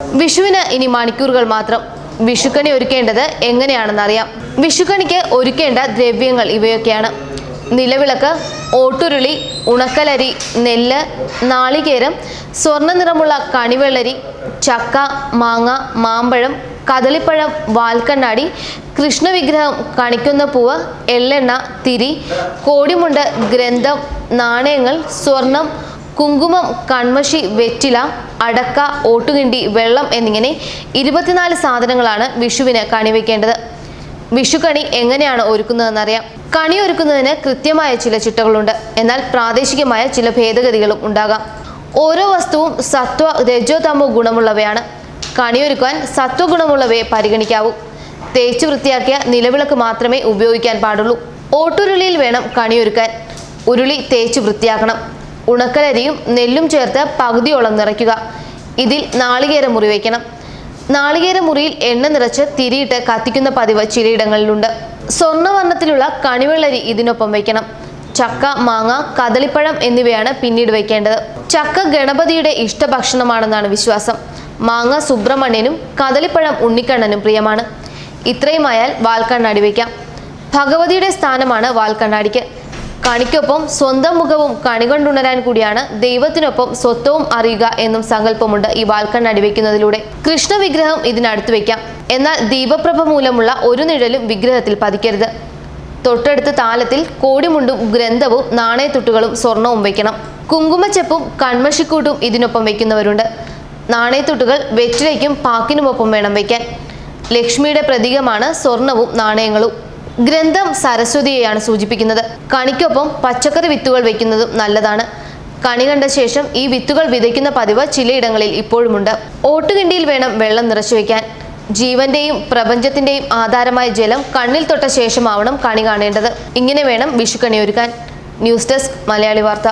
വിഷുവിന് ഇനി മണിക്കൂറുകൾ മാത്രം. വിഷുക്കണി ഒരുക്കേണ്ടത് എങ്ങനെയാണെന്നറിയാം. വിഷുക്കണിക്ക് ഒരുക്കേണ്ട ദ്രവ്യങ്ങൾ ഇവയൊക്കെയാണ്: നിലവിളക്ക്, ഓട്ടുരുളി, ഉണക്കലരി, നെല്ല്, നാളികേരം, സ്വർണ്ണ നിറമുള്ള കണിവെള്ളരി, ചക്ക, മാങ്ങ, മാമ്പഴം, കദളിപ്പഴം, വാൽക്കണ്ണാടി, കൃഷ്ണവിഗ്രഹം, കണിക്കുന്ന പൂവ്, എള്ളെണ്ണ, തിരി, കോടിമുണ്ട്, ഗ്രന്ഥം, നാണയങ്ങൾ, സ്വർണം, കുങ്കുമം, കൺമഷി, വെറ്റില, അടക്ക, ഓട്ടുകിണ്ടി, വെള്ളം എന്നിങ്ങനെ 24 സാധനങ്ങളാണ് വിഷുവിന് കണിവെക്കേണ്ടത്. വിഷുക്കണി എങ്ങനെയാണ് ഒരുക്കുന്നതെന്നറിയാം. കണി ഒരുക്കുന്നതിന് കൃത്യമായ ചില ചിട്ടകളുണ്ട്. എന്നാൽ പ്രാദേശികമായ ചില ഭേദഗതികളും ഉണ്ടാകാം. ഓരോ വസ്തുവും സത്വ, രജോ, തമോ ഗുണമുള്ളവയാണ്. കണിയൊരുക്കാൻ സത്വഗുണമുള്ളവയെ പരിഗണിക്കാവൂ. തേച്ച് വൃത്തിയാക്കിയ നിലവിളക്ക് മാത്രമേ ഉപയോഗിക്കാൻ പാടുള്ളൂ. ഓട്ടുരുളിയിൽ വേണം കണിയൊരുക്കാൻ. ഉരുളി തേച്ച് വൃത്തിയാക്കണം. ഉണക്കലരിയും നെല്ലും ചേർത്ത് പകുതിയോളം നിറയ്ക്കുക. ഇതിൽ നാളികേര മുറി വയ്ക്കണം. നാളികേര മുറിയിൽ എണ്ണ നിറച്ച് തിരിയിട്ട് കത്തിക്കുന്ന പതിവ് ചിലയിടങ്ങളിലുണ്ട്. സ്വർണ്ണവർണ്ണത്തിലുള്ള കണിവെള്ളരി ഇതിനൊപ്പം വയ്ക്കണം. ചക്ക, മാങ്ങ, കദളിപ്പഴം എന്നിവയാണ് പിന്നീട് വയ്ക്കേണ്ടത്. ചക്ക ഗണപതിയുടെ ഇഷ്ടഭക്ഷണമാണെന്നാണ് വിശ്വാസം. മാങ്ങ സുബ്രഹ്മണ്യനും കദളിപ്പഴം ഉണ്ണിക്കണ്ണനും പ്രിയമാണ്. ഇത്രയുമായാൽ വാൽക്കണ്ണാടി വയ്ക്കാം. ഭഗവതിയുടെ സ്ഥാനമാണ് വാൽക്കണ്ണാടിക്ക്. കണിക്കൊപ്പം സ്വന്തം മുഖവും കണി കൊണ്ടുണരാൻ കൂടിയാണ് ദൈവത്തിനൊപ്പം സ്വത്വവും അറിയുക എന്നും സങ്കല്പമുണ്ട് ഈ വാൽക്കണ്ണാടി വയ്ക്കുന്നതിലൂടെ. കൃഷ്ണവിഗ്രഹം ഇതിനടുത്ത് വയ്ക്കാം. എന്നാൽ ദീപപ്രഭ മൂലമുള്ള ഒരു നിഴലും വിഗ്രഹത്തിൽ പതിക്കരുത്. തൊട്ടടുത്ത താലത്തിൽ കോടിമുണ്ടും ഗ്രന്ഥവും നാണയത്തുട്ടുകളും സ്വർണവും വയ്ക്കണം. കുങ്കുമച്ചെപ്പും കൺമഷിക്കൂട്ടും ഇതിനൊപ്പം വയ്ക്കുന്നവരുണ്ട്. നാണയത്തുട്ടുകൾ വെറ്റിലയ്ക്കും പാക്കിനുമൊപ്പം വേണം വയ്ക്കാൻ. ലക്ഷ്മിയുടെ പ്രതീകമാണ് സ്വർണവും നാണയങ്ങളും. ഗ്രന്ഥം സരസ്വതിയെയാണ് സൂചിപ്പിക്കുന്നത്. കണിക്കൊപ്പം പച്ചക്കറി വിത്തുകൾ വയ്ക്കുന്നതും നല്ലതാണ്. കണി കണ്ട ശേഷം ഈ വിത്തുകൾ വിതയ്ക്കുന്ന പതിവ് ചിലയിടങ്ങളിൽ ഇപ്പോഴുമുണ്ട്. ഓട്ടുകിണ്ടിയിൽ വേണം വെള്ളം നിറച്ചു വയ്ക്കാൻ. ജീവന്റെയും പ്രപഞ്ചത്തിന്റെയും ആധാരമായ ജലം കണ്ണിൽ തൊട്ട ശേഷമാവണം കണി കാണേണ്ടത്. ഇങ്ങനെ വേണം വിഷുക്കണി ഒരുക്കാൻ. ന്യൂസ് ഡെസ്ക് മലയാളി വാർത്ത.